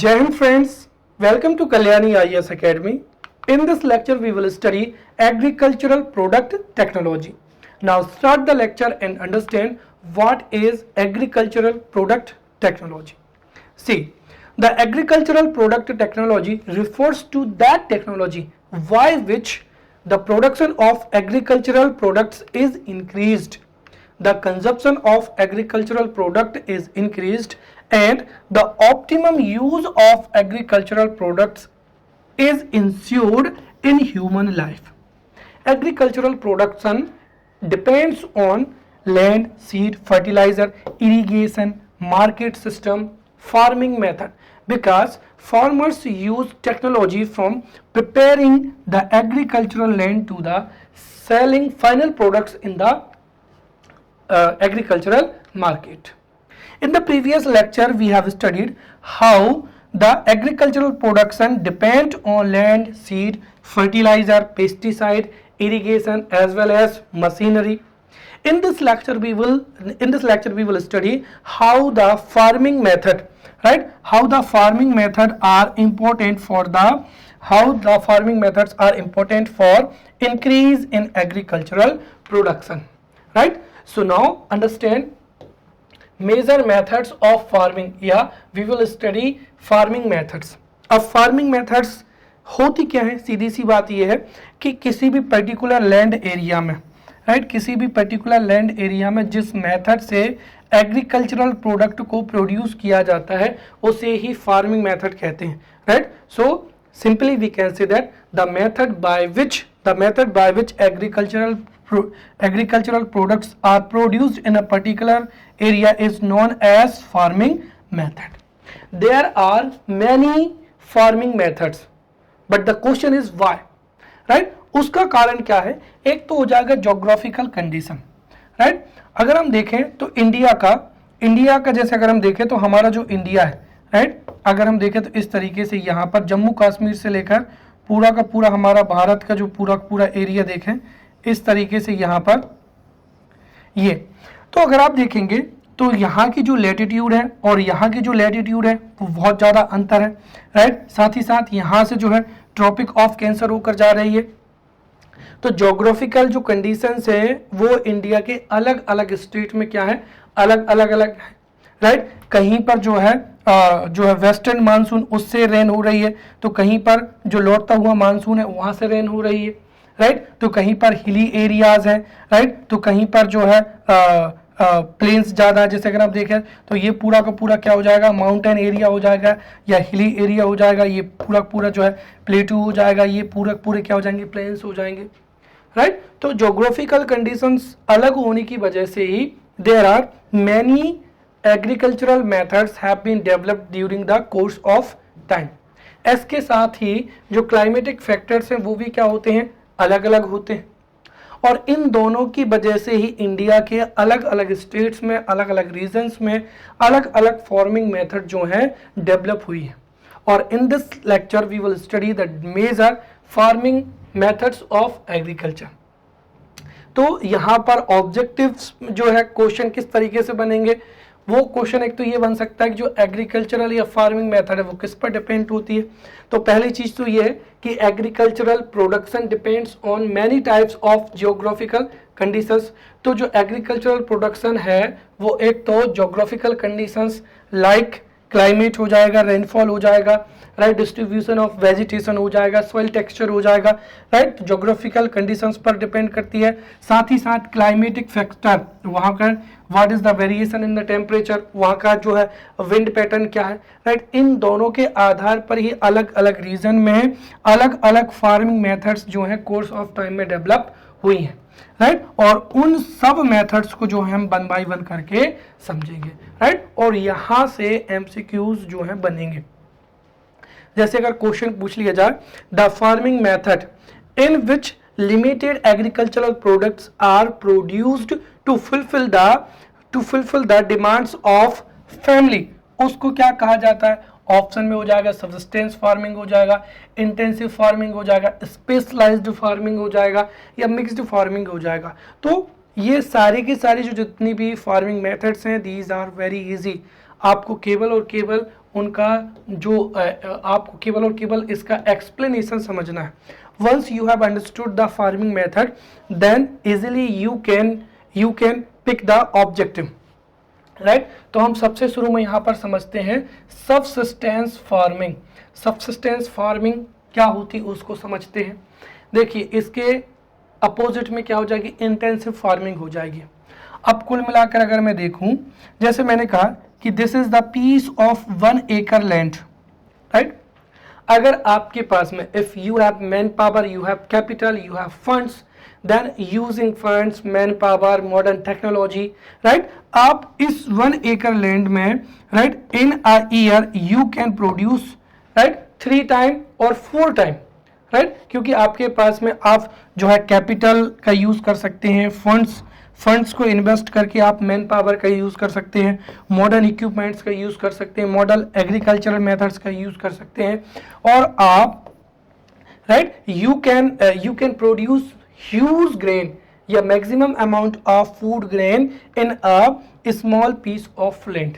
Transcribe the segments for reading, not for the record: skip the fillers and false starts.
Jai Hind friends, welcome to Kalyani IAS Academy. In this lecture we will study agricultural product technology. Now start the lecture and understand what is agricultural product technology. See, the agricultural product technology refers to that technology by which the production of agricultural products is increased, the consumption of agricultural product is increased, and the optimum use of agricultural products is ensured in human life. Agricultural production depends on land, seed, fertilizer, irrigation, market system, farming method, because farmers use technology from preparing the agricultural land to the selling final products in the agricultural market. In the previous lecture we have studied how the agricultural production depend on land, seed, fertilizer, pesticide, irrigation as well as machinery. In this lecture we will study how the farming method, right, how the farming method are important for increase in agricultural production, right. So now understand major methods of farming, या we will study farming methods. अब farming methods होती क्या है? सीधी सी बात ये है कि किसी भी पर्टिकुलर लैंड एरिया में, राइट, किसी भी पर्टिकुलर लैंड एरिया में जिस मेथड से एग्रीकल्चरल प्रोडक्ट को प्रोड्यूस किया जाता है उसे ही फार्मिंग मेथड कहते हैं, right. So simply we can say that the method by which agricultural products are produced in a particular area is known as farming method. There are many farming methods, but the question is why, right. उसका कारण क्या है? एक तो हो जाएगा geographical condition, right. अगर हम देखें तो इंडिया का जैसे अगर हम देखें तो हमारा जो इंडिया है, राइट, अगर हम देखें तो इस तरीके से यहाँ पर जम्मू कश्मीर से लेकर पूरा का पूरा हमारा भारत का जो पूरा एरिया देखें इस तरीके से यहाँ पर ये, तो अगर आप देखेंगे तो यहाँ की जो लैटिट्यूड है और यहाँ की जो लैटिट्यूड है वो बहुत ज़्यादा अंतर है, राइट. साथ ही साथ यहाँ से जो है ट्रॉपिक ऑफ कैंसर होकर जा रही है. तो जोग्राफिकल जो कंडीशंस है वो इंडिया के अलग अलग स्टेट में क्या है, अलग है, राइट. कहीं पर जो है वेस्टर्न मानसून उससे रेन हो रही है, तो कहीं पर जो लौटता हुआ मानसून है वहाँ से रेन हो रही है, राइट. तो कहीं पर हिली एरियाज हैं, राइट. तो कहीं पर जो है प्लेन्स ज़्यादा है. जैसे अगर आप देखें तो ये पूरा का पूरा क्या हो जाएगा, माउंटेन एरिया हो जाएगा या हिली एरिया हो जाएगा. ये पूरा जो है प्लेटू हो जाएगा. ये पूरे क्या हो जाएंगे, प्लेन्स हो जाएंगे, राइट. तो जोग्राफिकल कंडीशंस अलग होने की वजह से ही there are many agricultural methods have been developed during the course of time. इसके साथ ही जो क्लाइमेटिक फैक्टर्स हैं वो भी क्या होते हैं, अलग अलग होते हैं. और इन दोनों की वजह से ही इंडिया के अलग अलग स्टेट्स में, अलग अलग रीजन्स में अलग अलग फार्मिंग मेथड जो हैं डेवलप हुई है. और in this lecture we will study the major farming methods of agriculture. तो यहाँ पर ऑब्जेक्टिव्स जो है क्वेश्चन किस तरीके से बनेंगे, वो क्वेश्चन एक तो ये बन सकता है कि जो एग्रीकल्चरल या फार्मिंग मेथड है वो किस पर डिपेंड होती है. तो पहली चीज तो ये है कि agricultural production depends on many types of geographical conditions. तो जो एग्रीकल्चरल प्रोडक्शन है वो एक तो जियोग्राफिकल कंडीशंस लाइक क्लाइमेट हो जाएगा, रेनफॉल हो जाएगा, राइट, डिस्ट्रीब्यूशन ऑफ वेजिटेशन हो जाएगा, सॉइल टेक्सचर हो जाएगा, राइट. ज्योग्राफिकल कंडीशंस पर डिपेंड करती है. साथ ही साथ क्लाइमेटिक फैक्टर, वहाँ का what is the variation in the temperature, वहाँ का जो है विंड पैटर्न क्या है, राइट. इन दोनों के आधार पर ही अलग अलग रीजन में अलग अलग फार्मिंग मेथड्स जो है कोर्स ऑफ टाइम में डेवलप हुई हैं, राइट. और उन सब मेथड्स को जो है हम वन बाय वन करके समझेंगे, राइट. और यहाँ से एमसीक्यूज जो है बनेंगे. जैसे अगर क्वेश्चन पूछ लिया जाए, the farming method in which limited agricultural products are produced to fulfil the demands of family, उसको क्या कहा जाता है. ऑप्शन में हो जाएगा सब्सिस्टेंस फार्मिंग हो जाएगा, इंटेंसिव फार्मिंग हो जाएगा, स्पेशलाइज्ड फार्मिंग हो जाएगा या मिक्स्ड फार्मिंग हो जाएगा. तो ये सारी की सारी जो जितनी भी फार्मिंग मेथड्स हैं दीज आर वेरी इजी. आपको केवल और केवल उनका जो आपको केवल और केवल इसका एक्सप्लेनेशन समझना है. Once you have understood the farming method then easily you can pick the objective. Right, तो हम सबसे शुरू में यहाँ पर समझते हैं सबसिस्टेंस फार्मिंग. सबसिस्टेंस फार्मिंग क्या होती है उसको समझते हैं. देखिए, इसके अपोजिट में क्या हो जाएगी, इंटेंसिव फार्मिंग हो जाएगी. अब कुल मिलाकर अगर मैं देखूं, जैसे मैंने कहा कि this is the piece of 1 acre land. Right, अगर आपके पास में if you have manpower, you have capital, you have funds, then using funds, manpower, modern technology, right, आप इस 1 acre land में, right, in a year you can produce, right, 3 time और 4 time, right, क्योंकि आपके पास में आप जो है कैपिटल का यूज कर सकते हैं, फंड्स को इन्वेस्ट करके आप मैन पावर का यूज कर सकते हैं, मॉडर्न इक्विपमेंट्स का यूज कर सकते हैं, मॉडर्न एग्रीकल्चरल मेथड्स का यूज कर सकते हैं, और आप, right, you can produce huge grain या maximum amount of food grain in a small piece of land.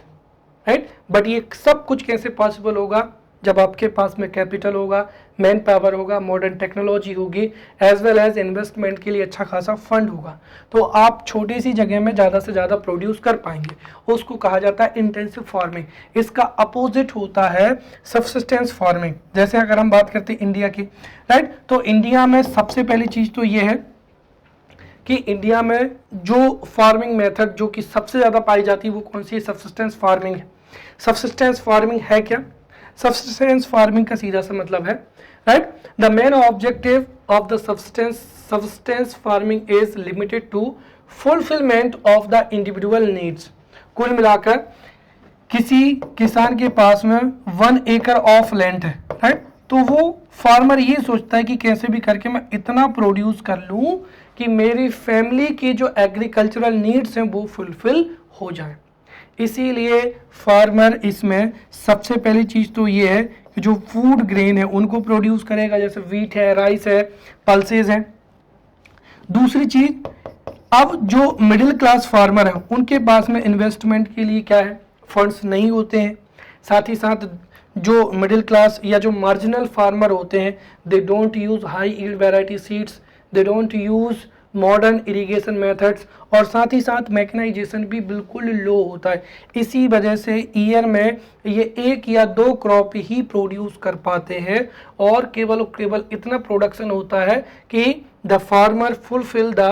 Right, but ये सब कुछ कैसे पॉसिबल होगा, जब आपके पास में कैपिटल होगा, मैन पावर होगा, मॉडर्न टेक्नोलॉजी होगी, एज वेल एज इन्वेस्टमेंट के लिए अच्छा खासा फंड होगा, तो आप छोटी सी जगह में ज़्यादा से ज़्यादा प्रोड्यूस कर पाएंगे. उसको कहा जाता है इंटेंसिव फार्मिंग. इसका अपोजिट होता है सबसिस्टेंस फार्मिंग. जैसे अगर हम बात करते हैं इंडिया की, राइट, तो इंडिया में सबसे पहली चीज़ तो ये है कि इंडिया में जो फार्मिंग मेथड जो कि सबसे ज़्यादा पाई जाती है वो कौन सी है, सबसिस्टेंस फार्मिंग है. सबसिस्टेंस फार्मिंग है क्या, सबसिस्टेंस फार्मिंग का सीधा सा मतलब है, right, the main objective of the subsistence farming is limited to fulfilment of the individual needs. कुल मिलाकर किसी किसान के पास में 1 acre ऑफ लैंड है, राइट, तो वो फार्मर ये सोचता है कि कैसे भी करके मैं इतना प्रोड्यूस कर लूं कि मेरी फैमिली की जो एग्रीकल्चरल नीड्स हैं वो फुलफिल हो जाए. इसीलिए फार्मर इसमें सबसे पहली चीज़ तो ये है कि जो फूड ग्रेन है उनको प्रोड्यूस करेगा, जैसे वीट है, राइस है, पल्सेस हैं. दूसरी चीज़, अब जो मिडिल क्लास फार्मर है उनके पास में इन्वेस्टमेंट के लिए क्या है, फंड्स नहीं होते हैं. साथ ही साथ जो मिडिल क्लास या जो मार्जिनल फार्मर होते हैं, they don't use high yield variety seeds, they don't use modern irrigation methods, और साथ ही साथ मैकेनाइजेशन भी बिल्कुल लो होता है. इसी वजह से ईयर में ये 1 या 2 क्रॉप ही प्रोड्यूस कर पाते हैं, और केवल इतना प्रोडक्शन होता है कि the farmer fulfil the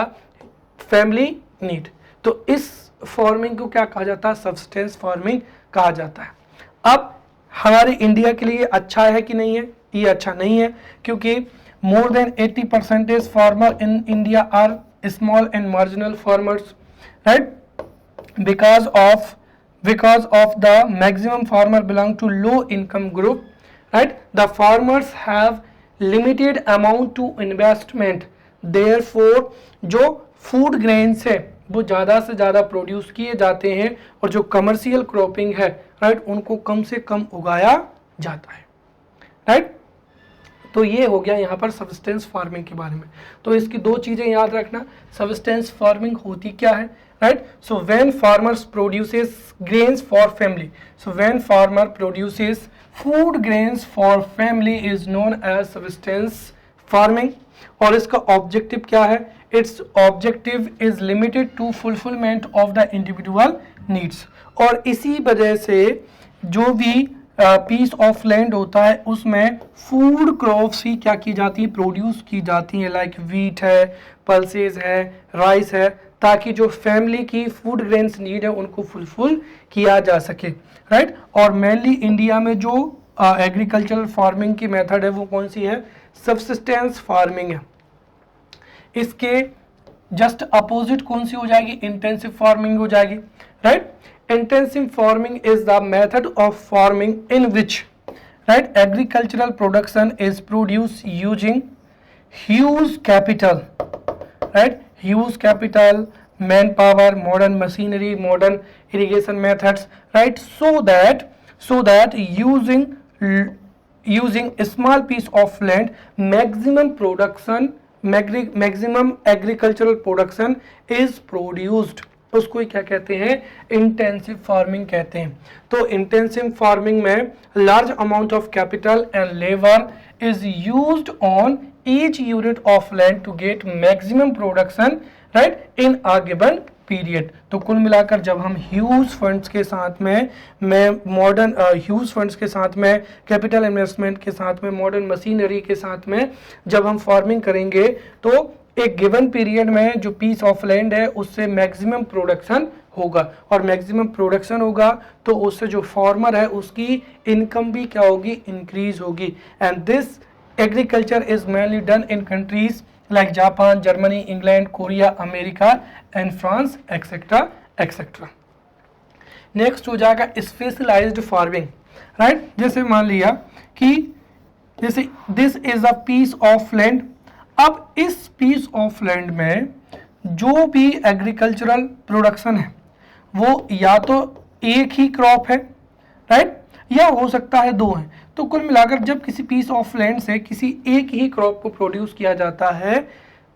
family need. तो इस फार्मिंग को क्या कहा जाता है, सबसिस्टेंस फार्मिंग कहा जाता है. अब हमारे इंडिया के लिए अच्छा है कि नहीं है, ये अच्छा नहीं है, क्योंकि more than 80% farmer in India are small and marginal farmers, right, because of the maximum farmer belong to low income group, right, the farmers have limited amount to investment, therefore जो food grains है वो ज़्यादा से ज़्यादा produce किए जाते हैं, और जो कमर्शियल क्रॉपिंग है, राइट, उनको कम से कम उगाया जाता है. राइट, तो ये हो गया यहाँ पर सबसिस्टेंस फार्मिंग के बारे में. तो इसकी 2 चीज़ें याद रखना, सबसिस्टेंस फार्मिंग होती क्या है, right. So when farmers produces grains for family, so when farmer produces food grains for family is known as subsistence farming. और इसका ऑब्जेक्टिव क्या है, its objective is limited to fulfilment of the individual needs. और इसी वजह से जो भी पीस ऑफ लैंड होता है उसमें फूड क्रॉप्स ही क्या की जाती है, प्रोड्यूस की जाती है, लाइक वीट है, पल्सेस है, राइस है, ताकि जो फैमिली की फूड ग्रेन्स नीड है उनको फुलफिल किया जा सके. राइट, और मेनली इंडिया में जो एग्रीकल्चरल फार्मिंग की मेथड है वो कौन सी है, सबसिस्टेंस फार्मिंग है. इसके जस्ट अपोजिट कौन सी हो जाएगी, इंटेंसिव फार्मिंग हो जाएगी. Right, intensive farming is the method of farming in which, right, agricultural production is produced using huge capital, right, huge capital, manpower, modern machinery, modern irrigation methods, right, so that using a small piece of land maximum agricultural production is produced. उसको ही क्या कहते हैं, intensive farming कहते हैं। तो intensive farming में large amount of capital and labour is used on each unit of land to get maximum production right in a given period. तो कुल मिलाकर जब हम ह्यूज फंड्स के साथ में मॉडर्न ह्यूज फंड्स के साथ में कैपिटल इन्वेस्टमेंट के साथ में मॉडर्न मशीनरी के साथ में जब हम फार्मिंग करेंगे तो एक गिवन पीरियड में जो पीस ऑफ लैंड है उससे मैक्सिमम प्रोडक्शन होगा, और मैक्सिमम प्रोडक्शन होगा तो उससे जो फार्मर है उसकी इनकम भी क्या होगी, इंक्रीज होगी। And this agriculture is mainly done in countries like Japan, Germany, England, Korea, America and France etcetera etcetera. Next हो जाएगा स्पेशलाइज्ड फार्मिंग राइट। जैसे मान लिया कि जैसे this is a piece of land. अब इस पीस ऑफ लैंड में जो भी एग्रीकल्चरल प्रोडक्शन है वो या तो एक ही क्रॉप है राइट, या हो सकता है दो है। तो कुल मिलाकर जब किसी पीस ऑफ लैंड से किसी एक ही क्रॉप को प्रोड्यूस किया जाता है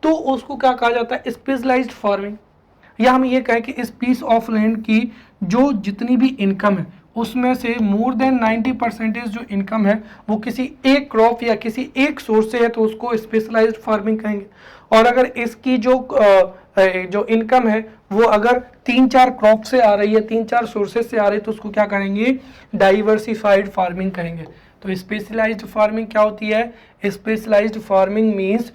तो उसको क्या कहा जाता है, स्पेशलाइज्ड फार्मिंग। या हम ये कहें कि इस पीस ऑफ लैंड की जो जितनी भी इनकम है उसमें से मोर देन 90% जो इनकम है वो किसी एक क्रॉप या किसी एक सोर्स से है तो उसको स्पेशलाइज्ड फार्मिंग कहेंगे। और अगर इसकी जो इनकम है वो अगर 3-4 क्रॉप से आ रही है, 3-4 सोर्सेज से आ रही है तो उसको क्या करेंगे, डाइवर्सिफाइड फार्मिंग कहेंगे। तो स्पेशलाइज्ड फार्मिंग क्या होती है, specialised farming means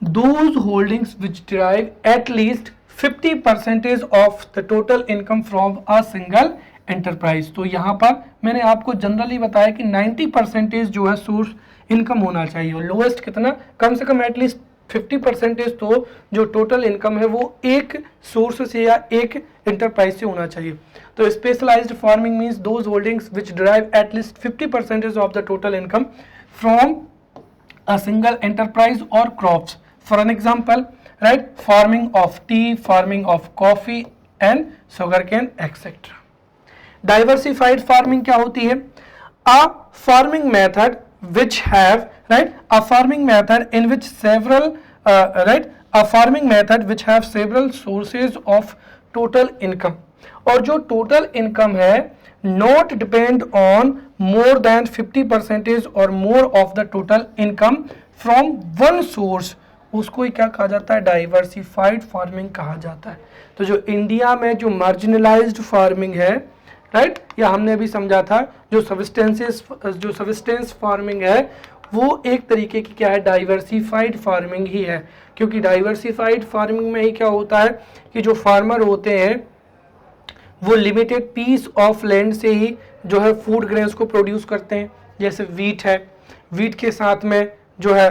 those holdings which derive at least 50% of the total income from a single enterprise. तो यहाँ पर मैंने आपको जनरली बताया कि 90% जो है सोर्स इनकम होना चाहिए, और लोएस्ट कितना, कम से कम एटलीस्ट 50% तो जो टोटल इनकम है वो एक सोर्स से या एक एंटरप्राइज से होना चाहिए। तो specialized farming means those holdings which derive at least 50% of the total income from a single enterprise और crops. For an example right, farming of tea, farming of coffee and sugar cane etcetera. Diversified farming क्या होती है, a farming method which have right a farming method in which several right a farming method which have several sources of total income, और जो total income है not depend on more than 50% or more of the total income from one source, उसको ही क्या कहा जाता है, diversified farming कहा जाता है। तो जो इंडिया में जो मार्जिनलाइज्ड फार्मिंग है राइट, या हमने अभी समझा था जो सब्सटेंस फार्मिंग है वो एक तरीके की क्या है, डाइवर्सिफाइड फार्मिंग ही है। क्योंकि डाइवर्सिफाइड फार्मिंग में ही क्या होता है कि जो फार्मर होते हैं वो लिमिटेड पीस ऑफ लैंड से ही जो है फूड ग्रेन्स को प्रोड्यूस करते हैं। जैसे वीट है, वीट के साथ में जो है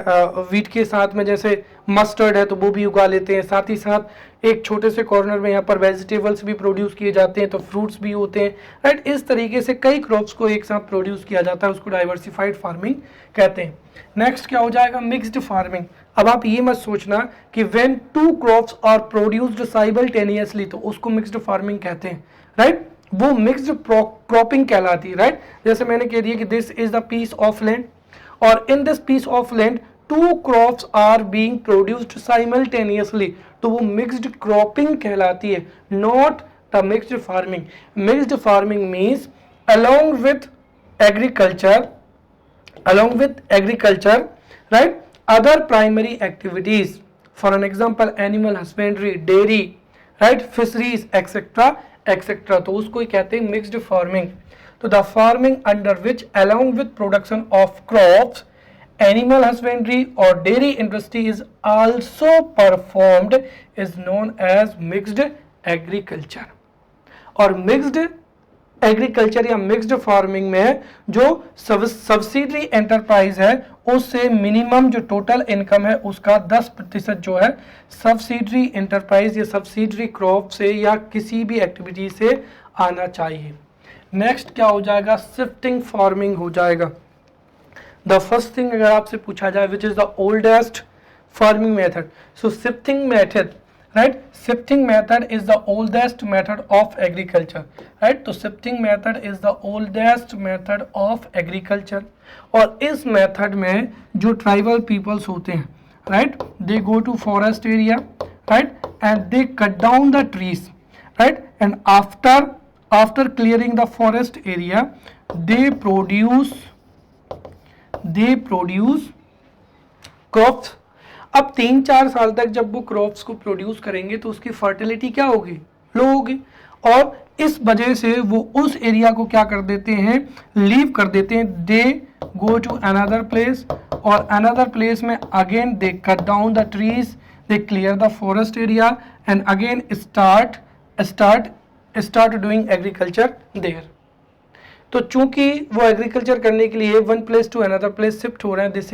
वीट के साथ में जैसे मस्टर्ड है तो वो भी उगा लेते हैं। साथ ही साथ एक छोटे से कॉर्नर में यहाँ पर वेजिटेबल्स भी प्रोड्यूस किए जाते हैं, तो फ्रूट्स भी होते हैं राइट। इस तरीके से कई क्रॉप्स को एक साथ प्रोड्यूस किया जाता है, उसको डाइवर्सिफाइड फार्मिंग कहते हैं। नेक्स्ट क्या हो जाएगा, मिक्स्ड फार्मिंग। अब आप ये मत सोचना कि when two crops are produced simultaneously तो उसको मिक्स्ड फार्मिंग कहते हैं राइट, वो मिक्स्ड क्रॉपिंग कहलाती है राइट। जैसे मैंने कह दिया कि this is the piece of land और in this piece of land two crops are being produced simultaneously, तो वो मिक्स्ड क्रॉपिंग कहलाती है, not the mixed farming. Mixed farming means along with agriculture right, other primary activities, for an example animal husbandry, dairy right, fisheries etc etc, तो उसको ही कहते हैं mixed farming. तो the farming under which along with production of crops animal husbandry or dairy industry is also performed is known as mixed agriculture। और mixed agriculture या mixed farming में जो subsidiary enterprise है उससे मिनिमम जो total income है उसका 10% जो है सब्सिडरी एंटरप्राइज या सब्सिडरी क्रॉप से या किसी भी एक्टिविटी से आना चाहिए। नेक्स्ट क्या हो जाएगा, शिफ्टिंग फार्मिंग हो जाएगा। द फर्स्ट थिंग अगर आपसे पूछा जाए which is the oldest farming method, so shifting method right, shifting method is the oldest method of agriculture right. तो shifting method is the oldest method of agriculture, और इस method में जो tribal peoples होते हैं right, they go to forest area right and they cut down the trees right? And after clearing the forest area, they produce crops. अब 3-4 साल तक जब वो क्रॉप्स को प्रोड्यूस करेंगे तो उसकी फर्टिलिटी क्या होगी, लो होगी, और इस वजह से वो उस एरिया को क्या कर देते हैं, लीव कर देते हैं. They go to another place, और अनदर प्लेस में again they cut down the trees, they clear the forest area and again start doing agriculture there. तो चूंकि वो एग्रीकल्चर करने के लिए one place to another place shift हो रहे हैं, this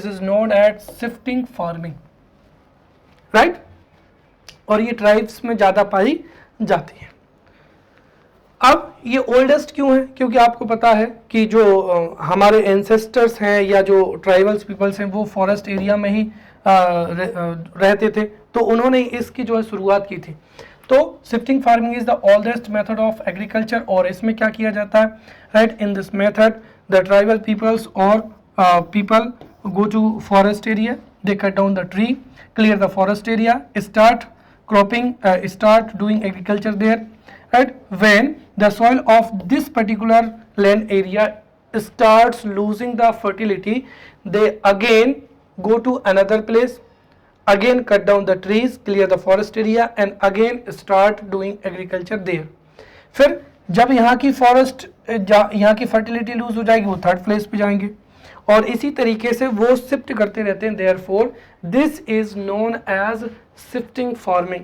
is known as shifting farming, right. और ये ट्राइब्स में ज्यादा पाई जाती है. अब ये ओल्डेस्ट क्यों है, क्योंकि आपको पता है कि जो हमारे एंसेस्टर्स हैं या जो ट्राइबल्स पीपल्स हैं वो फॉरेस्ट एरिया में ही रहते थे, तो उन्होंने इसकी जो है शुरुआत की थी. तो shifting farming is the oldest method of agriculture. और इसमें क्या किया जाता है, right, in this method the tribal peoples और people go to forest area, they cut down the tree, clear the forest area, start cropping, start doing agriculture there, right. When the soil of this particular land area starts losing the fertility, they again go to another place, again cut down the trees, clear the forest area and again start doing agriculture there. फिर जब यहाँ की forest यहाँ की fertility loose हो जाएगी वो third place पे जाएंगे, और इसी तरीके से वो शिफ्ट करते रहते हैं. Therefore this is known as shifting farming.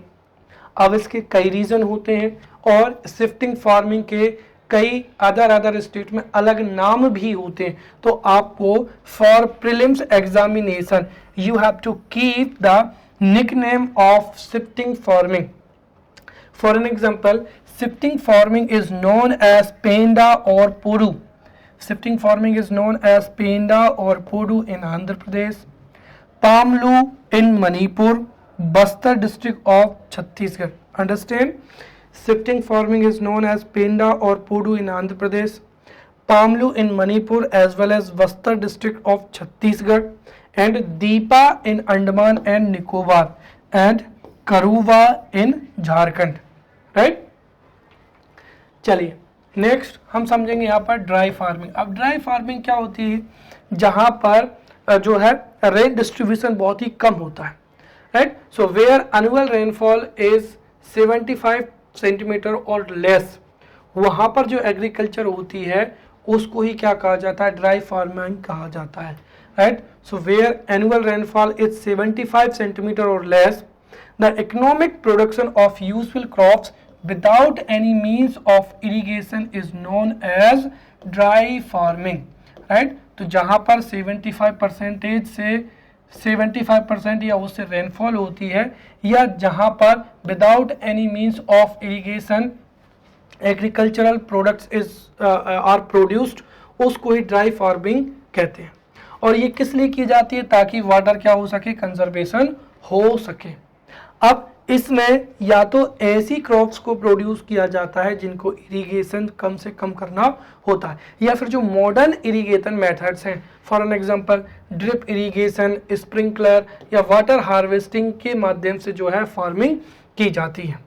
अब इसके कई रीजन होते हैं और शिफ्टिंग फार्मिंग के कई अदर स्टेट में अलग नाम भी होते हैं. तो आपको for prelims examination you have to keep the nickname of shifting farming. For an example, shifting farming is known as Penda और Podu. Shifting farming is known as Penda or Podu in Andhra Pradesh, Pamlu in Manipur, Bastar district of Chhattisgarh. Understand? Shifting farming is known as Penda or Podu in Andhra Pradesh, Pamlu in Manipur as well as Bastar district of Chhattisgarh, and Deepa in Andaman and Nicobar, and Karuva in Jharkhand. Right? चलिए next हम समझेंगे यहाँ पर dry farming. अब dry farming क्या होती है, जहाँ पर जो है रेन डिस्ट्रीब्यूशन बहुत ही कम होता है, right. So where annual rainfall is 75 centimetre और लेस, वहाँ पर जो एग्रीकल्चर होती है उसको ही क्या कहा जाता है, ड्राई फार्मिंग कहा जाता है, right. So where annual rainfall is 75 centimetre और less, the economic production of useful crops without any means of irrigation is known as dry farming, right. तो जहाँ पर 75% से 75% या उससे रेनफॉल होती है, या जहाँ पर without any means of irrigation agricultural products is are produced, उसको ही ड्राई फार्मिंग कहते हैं. और ये किस लिए की जाती है, ताकि वाटर क्या हो सके, कंजर्वेशन हो सके. अब इसमें या तो ऐसी क्रॉप्स को प्रोड्यूस किया जाता है जिनको इरिगेशन कम से कम करना होता है, या फिर जो मॉडर्न इरिगेशन मेथड्स हैं, for an example drip irrigation, sprinkler या वाटर हार्वेस्टिंग के माध्यम से जो है फार्मिंग की जाती है,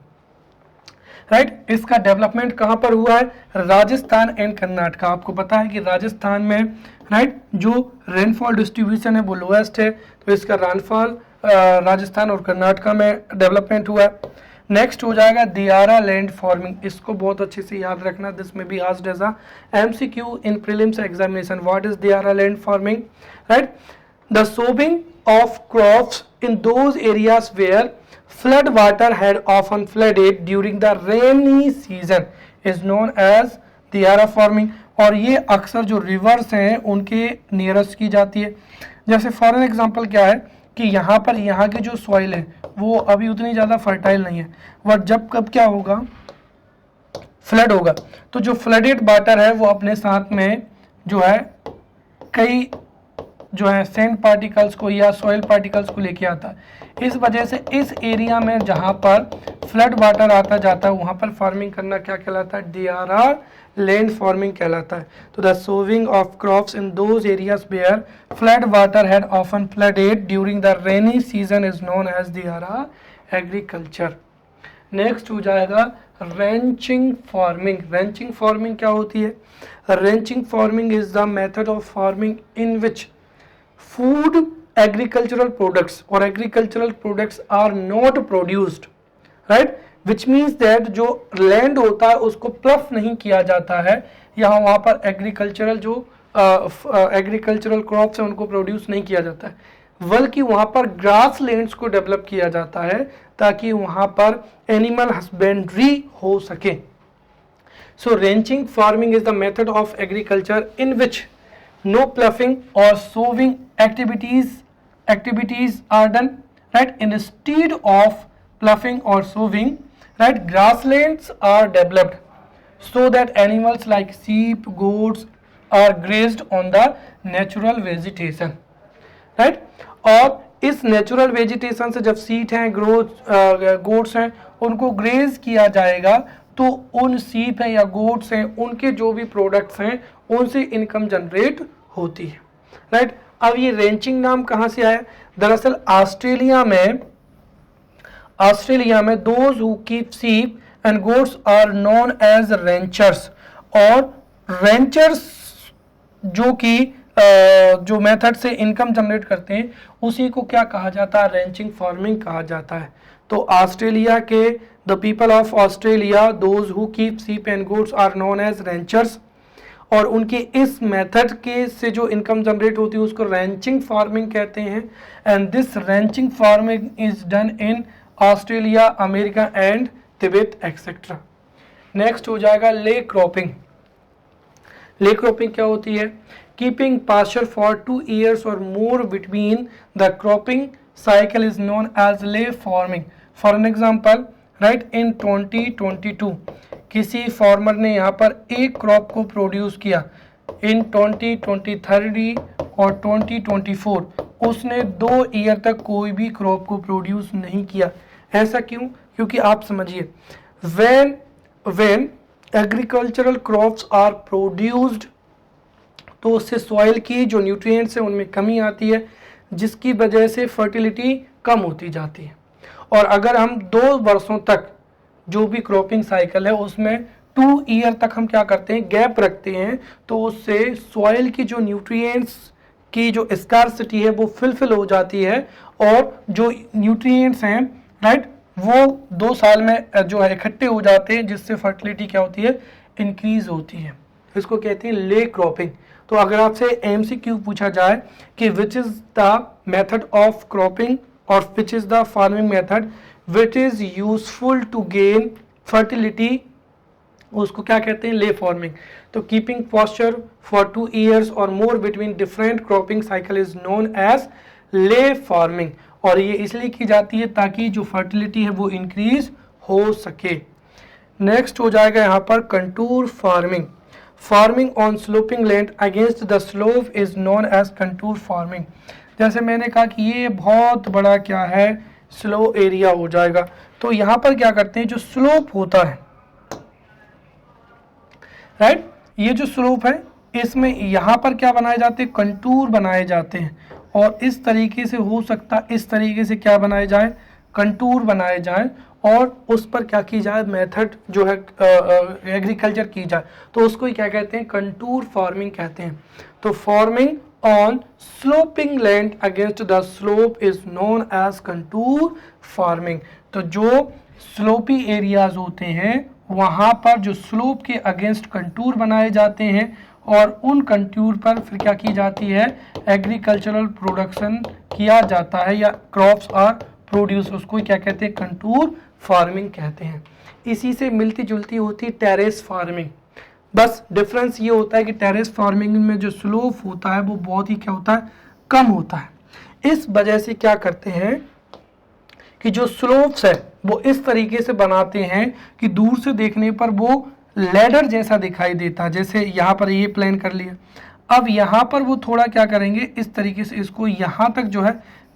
राइट. इसका डेवलपमेंट कहाँ पर हुआ है, राजस्थान एंड कर्नाटका. आपको पता है कि राजस्थान में, राइट, जो रेनफॉल डिस्ट्रीब्यूशन है वो लोएस्ट है, तो इसका रेनफॉल राजस्थान और कर्नाटका में डेवलपमेंट हुआ है. नेक्स्ट हो जाएगा दियारा लैंड फार्मिंग. इसको बहुत अच्छे से याद रखना, this may be asked as a MCQ in prelims examination. What is Diara land farming, right. The sowing of crops in those areas where flood water had often flooded during the rainy season is known as Diara farming. और ये अक्सर जो reverse हैं उनके nearest की जाती है. जैसे फॉर एन एग्जांपल क्या है कि यहाँ पर यहाँ की जो सॉइल है वो अभी उतनी ज़्यादा फर्टाइल नहीं है, बट जब कब क्या होगा, फ्लड होगा, तो जो फ्लडेड वाटर है वो अपने साथ में जो है कई जो है सैंड पार्टिकल्स को या सॉइल पार्टिकल्स को लेके आता है. इस वजह से इस एरिया में जहाँ पर फ्लड वाटर आता जाता है वहाँ पर फार्मिंग करना क्या कहलाता है, दियारा लैंड फार्मिंग कहलाता है. तो the sowing of crops in those areas where flood water had often flooded during the rainy season is known as Diara agriculture. Next हो जाएगा रेंचिंग फार्मिंग। रेंचिंग फार्मिंग क्या होती है? Ranching farming is the method of farming in which food agricultural products or agricultural products are not produced, right, which means that जो land होता है उसको प्लफ नहीं किया जाता है, या वहाँ पर एग्रीकल्चरल जो एग्रीकल्चरल क्रॉप्स हैं उनको प्रोड्यूस नहीं किया जाता है, बल्कि वहाँ पर ग्रास लैंड्स को डेवलप किया जाता है ताकि वहाँ पर एनिमल हस्बेंड्री हो सके। So ranching farming is the method of agriculture in which no ploughing or sowing activities are done, right? Instead of ploughing or sowing, right, grasslands are developed so that animals like sheep, goats are grazed on the natural vegetation, right? और इस natural vegetation से जब seat हैं, goats हैं, उनको graze किया जाएगा तो उन सीप हैं या गोट्स हैं उनके जो भी प्रोडक्ट्स हैं उनसे इनकम जनरेट होती है, राइट। अब ये रेंचिंग नाम कहाँ से आया? दरअसल ऑस्ट्रेलिया में those who keep sheep and goats are known as ranchers, और रेंचर्स जो कि जो मेथड से इनकम जनरेट करते हैं उसी को क्या कहा जाता है? रेंचिंग फार्मिंग कहा जाता है। तो ऑस्ट्रेलिया के the people of Australia those who keep sheep and goats are known as ranchers, और उनके इस मेथड के से जो इनकम जनरेट होती है उसको रेंचिंग फार्मिंग कहते हैं। And this wrenching farming is done in Australia, America and Tibet etcetera. Next हो जाएगा ले क्रॉपिंग। ले क्रॉपिंग क्या होती है? कीपिंग पास्चर फॉर 2 years और more between the cropping cycle is known as lay farming. For an example, right, in 2022 किसी farmer ने यहाँ पर एक क्रॉप को प्रोड्यूस किया, इन 2023 और 2024 उसने 2 ईयर तक कोई भी क्रॉप को प्रोड्यूस नहीं किया। ऐसा क्यों? क्योंकि आप समझिए, when agricultural crops are produced तो उससे सॉइल की जो न्यूट्रिएंट्स हैं उनमें कमी आती है, जिसकी वजह से फर्टिलिटी कम होती जाती है। और अगर हम 2 वर्षों तक जो भी क्रॉपिंग साइकिल है उसमें 2 ईयर तक हम क्या करते हैं? गैप रखते हैं, तो उससे सॉइल की जो न्यूट्रिएंट्स की जो स्कार्सिटी है वो फिल हो जाती है, और जो न्यूट्रिएंट्स हैं, राइट, वो 2 साल में जो है इकट्ठे हो जाते हैं, जिससे फर्टिलिटी क्या होती है? इंक्रीज होती है। इसको कहते हैं ले क्रॉपिंग। तो अगर आपसे MCQ पूछा जाए कि which is the method of cropping और which is the farming method which is useful to gain fertility, उसको क्या कहते हैं? Ley farming. तो कीपिंग पॉस्चर फॉर 2 years और more between different cropping cycle is known as ley farming, और ये इसलिए की जाती है ताकि जो फर्टिलिटी है वो इंक्रीज हो सके। नेक्स्ट हो जाएगा यहाँ पर contour farming. Farming on sloping land against the slope is known as contour farming. जैसे मैंने कहा कि ये बहुत बड़ा क्या है? स्लो एरिया हो जाएगा। तो यहाँ पर क्या करते हैं? जो स्लोप होता है, राइट, ये जो स्लोप है इसमें यहाँ पर क्या बनाए जाते हैं? कंटूर बनाए जाते हैं, और इस तरीके से हो सकता है इस तरीके से क्या बनाए जाए? कंटूर बनाए जाए, और उस पर क्या की जाए? मेथड जो है एग्रीकल्चर की जाए, तो उसको ही क्या कहते हैं? कंटूर फार्मिंग कहते हैं। तो farming on sloping land against the slope is known as contour farming. तो जो स्लोपी एरियाज होते हैं वहाँ पर जो स्लोप के अगेंस्ट कंटूर बनाए जाते हैं, और उन कंटूर पर फिर क्या की जाती है? एग्रीकल्चरल प्रोडक्शन किया जाता है, या क्रॉप्स आर प्रोड्यूस, उसको क्या कहते हैं? कंटूर फार्मिंग कहते हैं। इसी से मिलती जुलती होती टेरेस फार्मिंग। बस डिफरेंस ये होता है कि टेरेस फार्मिंग में जो स्लोप होता है वो बहुत ही क्या होता है? कम होता है। इस वजह से क्या करते हैं कि जो स्लोप्स है वो इस तरीके से बनाते हैं कि दूर से देखने पर वो लैडर जैसा दिखाई देता है। जैसे यहाँ पर ये प्लान कर लिया, अब यहाँ पर वो थोड़ा क्या करेंगे? इस तरीके से इसको यहाँ तक जो है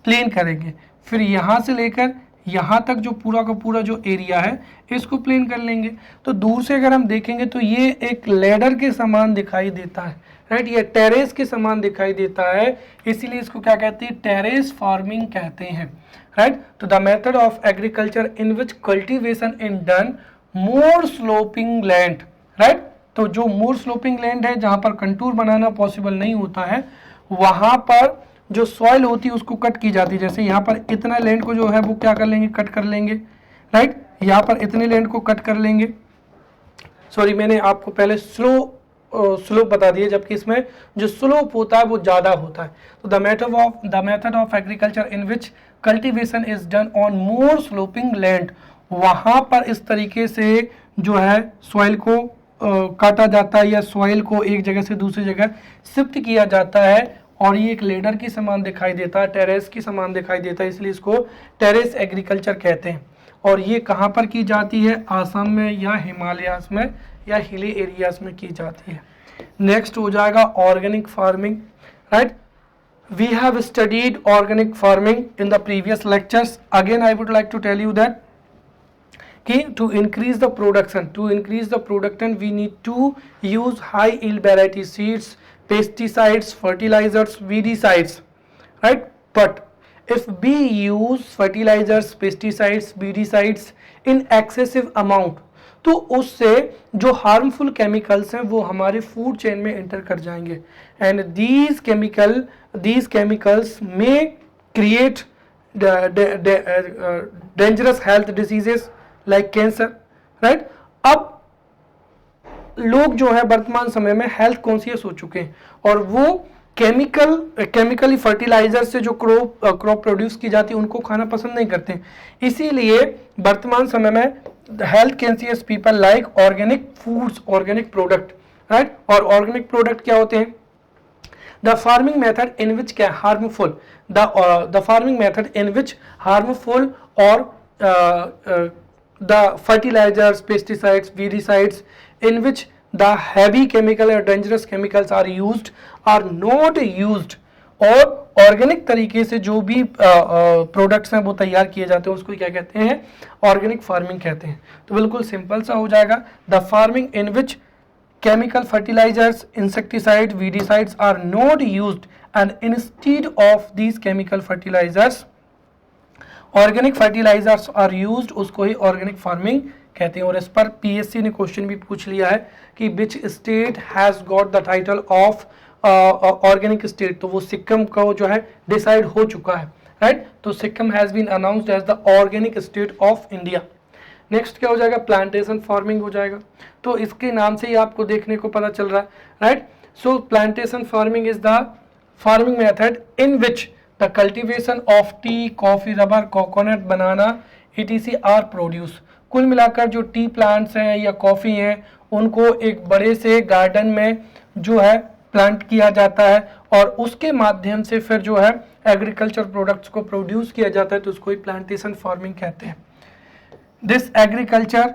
प्लेन करेंगे, फिर यहाँ से लेकर यहाँ तक जो पूरा का पूरा जो एरिया है इसको प्लेन कर लेंगे। तो दूर से अगर हम देखेंगे तो ये एक लैडर के समान दिखाई देता है, राइट, ये टेरेस के समान दिखाई देता है, इसीलिए इसको क्या कहते हैं? टेरेस फार्मिंग कहते हैं, right? So the method of agriculture in which cultivation is done more sloping land, right? तो जो more sloping land है जहां पर कंटूर बनाना पॉसिबल नहीं होता है, वहां पर जो सॉइल होती है उसको कट की जाती है। जैसे यहाँ पर इतना लैंड को जो है वो क्या कर लेंगे, कट कर लेंगे, राइट? यहाँ पर इतने लैंड को कट कर लेंगे। सॉरी, मैंने आपको पहले स्लोप बता दिए, जबकि इसमें जो स्लोप होता है वो ज़्यादा होता है। तो the method of agriculture in which cultivation is done on more sloping land, वहाँ पर इस तरीके से जो है सॉइल को काटा जाता है या सॉइल को एक जगह से दूसरी जगह शिफ्ट किया जाता है, और ये एक लेडर की समान दिखाई देता है, टेरेस की समान दिखाई देता है, इसलिए इसको टेरेस एग्रीकल्चर कहते हैं। और ये कहाँ पर की जाती है, आसाम में या हिमालयास में या हिली एरियाज में की जाती है। नेक्स्ट हो जाएगा organic farming, right? We have studied organic farming in the previous lectures. Again I would like to tell you that कि to increase the production we need to use high yield variety seeds, pesticides, fertilizers, weedicides, right? But if we use fertilizers, pesticides, weedicides in excessive amount, तो उससे जो harmful chemicals हैं वो हमारे food chain में enter कर जाएंगे, and these chemicals may create dangerous health diseases like cancer, right? अब लोग जो है वर्तमान समय में हेल्थ कॉन्शियस हो चुके हैं, और वो केमिकली फर्टिलाइजर से जो क्रॉप प्रोड्यूस की जाती है उनको खाना पसंद नहीं करते हैं। इसीलिए वर्तमान समय में health conscious people like organic foods, organic product, right? और ऑर्गेनिक प्रोडक्ट क्या होते हैं? द फार्मिंग मेथड इन विच क्या harmful, the farming method in which harmful और the fertilizers, pesticides, weedicides in which the heavy chemical or dangerous chemicals are used are not used, और organic तरीके से जो भी प्रोडक्ट्स हैं वो तैयार किए जाते हैं उसको क्या कहते हैं? ऑर्गेनिक फार्मिंग कहते हैं। तो बिल्कुल सिंपल सा हो जाएगा, the farming in which chemical fertilizers, insecticides, weedicides are not used, and instead of these chemical fertilizers organic fertilizers are used, उसको ही ऑर्गेनिक फार्मिंग कहते हैं। और इस पर पीएससी ने क्वेश्चन भी पूछ लिया है कि which state has got the title of organic state, तो वो सिक्किम का जो है डिसाइड हो चुका है, राइट? तो Sikkim has been announced as the organic state of India. Next क्या हो जाएगा? प्लांटेशन फार्मिंग हो जाएगा। तो इसके नाम से ही आपको देखने को पता चल रहा है, right? So plantation farming is the farming method in which the cultivation of tea, coffee, rubber, coconut, banana etc are produce। कुल मिलाकर जो टी प्लांट्स हैं या कॉफ़ी हैं उनको एक बड़े से गार्डन में जो है प्लांट किया जाता है, और उसके माध्यम से फिर जो है एग्रीकल्चर प्रोडक्ट्स को प्रोड्यूस किया जाता है, तो उसको ही प्लांटेशन फार्मिंग कहते हैं। This agriculture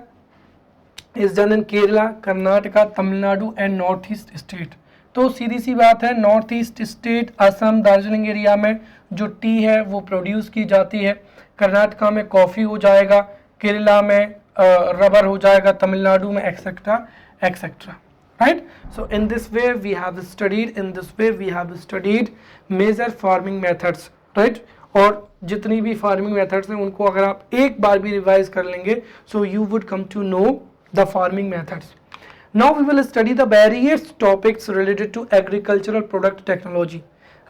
is done in Kerala, Karnataka, Tamil Nadu and north east state. तो सीधी सी बात है, north east state Assam, Darjeeling area में जो टी है वो प्रोड्यूस की जाती है, कर्नाटका में कॉफ़ी हो जाएगा, केरला में रबर हो जाएगा, तमिलनाडु में etcetera etcetera, right? So in this way we have studied major farming methods, right? और जितनी भी फार्मिंग मेथड्स हैं उनको अगर आप एक बार भी रिवाइज कर लेंगे, so you would come to know the farming methods. Now we will study the various topics related to agricultural product technology,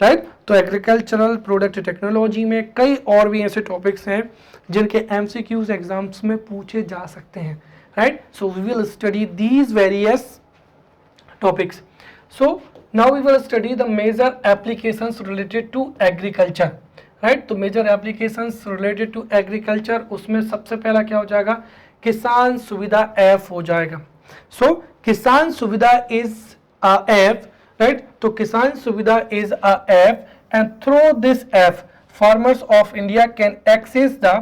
right? तो agricultural product technology में कई और भी ऐसे topics हैं जिनके MCQs एग्जाम्स में पूछे जा सकते हैं, right? So we will study these various topics. So now we will study the major applications related to agriculture, right? तो major applications related to agriculture, उसमें सबसे पहला क्या हो जाएगा? किसान सुविधा ऐप हो जाएगा। So किसान सुविधा is a app, right? तो किसान सुविधा is a app, and through this app farmers of India can access the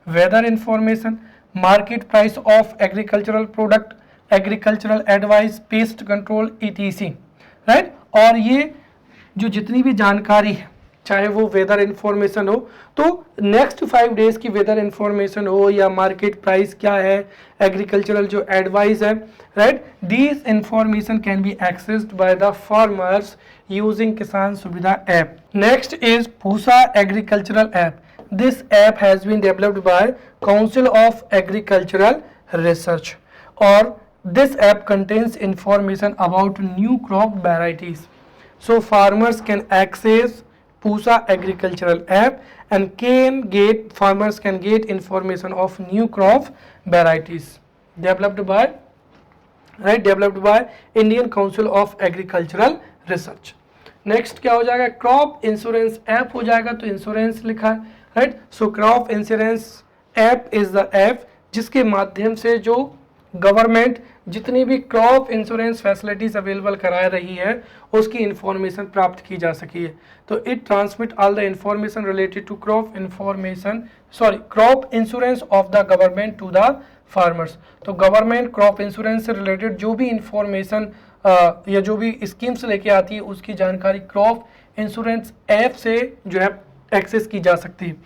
weather information, market price of agricultural product, agricultural advice, pest control etc, right? और ये जो जितनी भी जानकारी है, चाहे वो वेदर इन्फॉर्मेशन हो, तो नेक्स्ट 5 डेज की वेदर इन्फॉर्मेशन हो या मार्केट प्राइस क्या है, एग्रीकल्चरल जो एडवाइस है, right? These information can be accessed by the farmers using किसान सुविधा app. Next is Pusa agricultural app. This app has been developed by Council of Agricultural Research, or this app contains information about new crop varieties. So farmers can access Pusa agricultural app and farmers can get information of new crop varieties developed by Indian Council of Agricultural Research. Next क्या हो जाएगा, crop insurance app हो जाएगा, तो insurance लिखा है, right. So crop insurance app is the app जिसके माध्यम से जो गवर्नमेंट जितनी भी क्रॉप इंश्योरेंस फैसिलिटीज अवेलेबल करा रही है उसकी इंफॉर्मेशन प्राप्त की जा सकी है. तो it transmit all the information related to crop insurance of the government to the farmers. तो गवर्नमेंट क्रॉप इंश्योरेंस से रिलेटेड जो भी इंफॉर्मेशन या जो भी स्कीम्स लेके आती है उसकी जानकारी क्रॉप इंश्योरेंस ऐप से जो है एक्सेस की जा सकती है.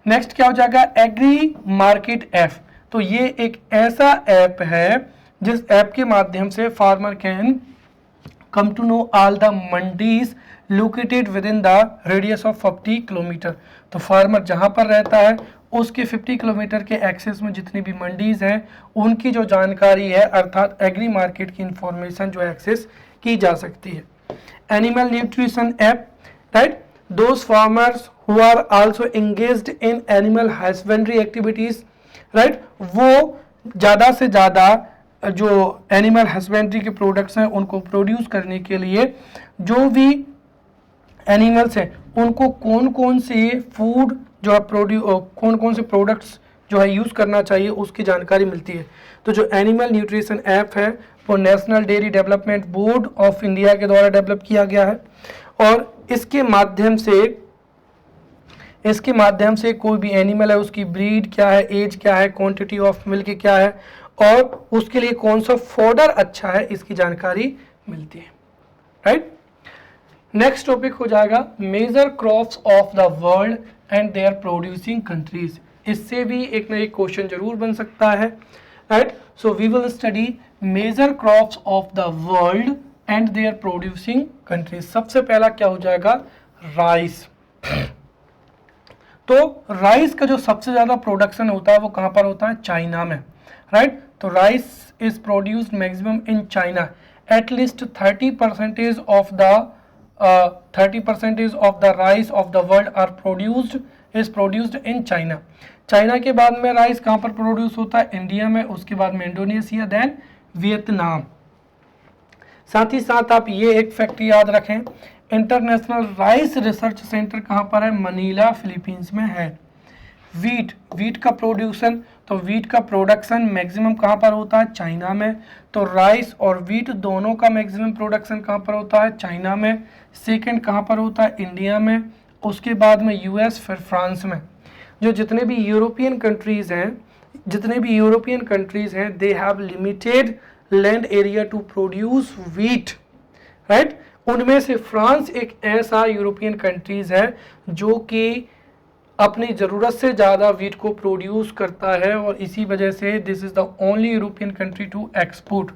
नेक्स्ट क्या हो जाएगा, एग्री मार्केट ऐप. तो ये एक ऐसा ऐप है जिस ऐप के माध्यम से farmer can come to know all the mandis located within the radius of 50 kilometre. तो फार्मर जहां पर रहता है उसके 50 किलोमीटर के एक्सेस में जितनी भी मंडीज हैं उनकी जो जानकारी है अर्थात एग्री मार्केट की इंफॉर्मेशन जो एक्सेस की जा सकती है. Animal nutrition app, right. Those farmers who are also engaged in animal husbandry activities, right, वो ज़्यादा से ज़्यादा जो एनिमल हस्बेंड्री के प्रोडक्ट्स हैं उनको प्रोड्यूस करने के लिए जो भी एनिमल्स हैं उनको कौन कौन से फूड जो है कौन कौन से प्रोडक्ट्स जो है यूज़ करना चाहिए उसकी जानकारी मिलती है. तो जो एनिमल न्यूट्रिशन ऐप है वो national dairy development board of India के द्वारा डेवलप किया गया है और इसके माध्यम से कोई भी एनिमल है उसकी ब्रीड क्या है, एज क्या है, क्वांटिटी ऑफ मिल्क क्या है और उसके लिए कौन सा फॉडर अच्छा है इसकी जानकारी मिलती है, राइट. नेक्स्ट टॉपिक हो जाएगा major crops of the world and their producing countries. इससे भी एक ना एक क्वेश्चन जरूर बन सकता है, right. So we will study major crops of the world and their producing countries. सबसे पहला क्या हो जाएगा, राइस. तो राइस का जो सबसे ज्यादा प्रोडक्शन होता है वो कहां पर होता है, चाइना में, राइट. तो rice is produced maximum in China. At least 30% of the rice of the world is produced in China. China के बाद में राइस कहाँ पर प्रोड्यूस होता है, इंडिया में, उसके बाद में इंडोनेशिया, देन वियतनाम. साथ ही साथ आप ये एक फैक्ट याद रखें, इंटरनेशनल राइस रिसर्च सेंटर कहाँ पर है, मनीला फिलीपींस में है. वीट का प्रोडक्शन मैक्सिमम कहाँ पर होता है, चाइना में. तो राइस और वीट दोनों का मैक्सिमम प्रोडक्शन कहाँ पर होता है, चाइना में. सेकंड कहाँ पर होता है, इंडिया में. उसके बाद में यूएस, फिर फ्रांस में. जो जितने भी यूरोपियन कंट्रीज हैं they have limited land area to produce wheat, right. उनमें से फ्रांस एक ऐसा यूरोपियन कंट्रीज है जो कि अपनी ज़रूरत से ज़्यादा वीट को प्रोड्यूस करता है और इसी वजह से this is the only European country to export.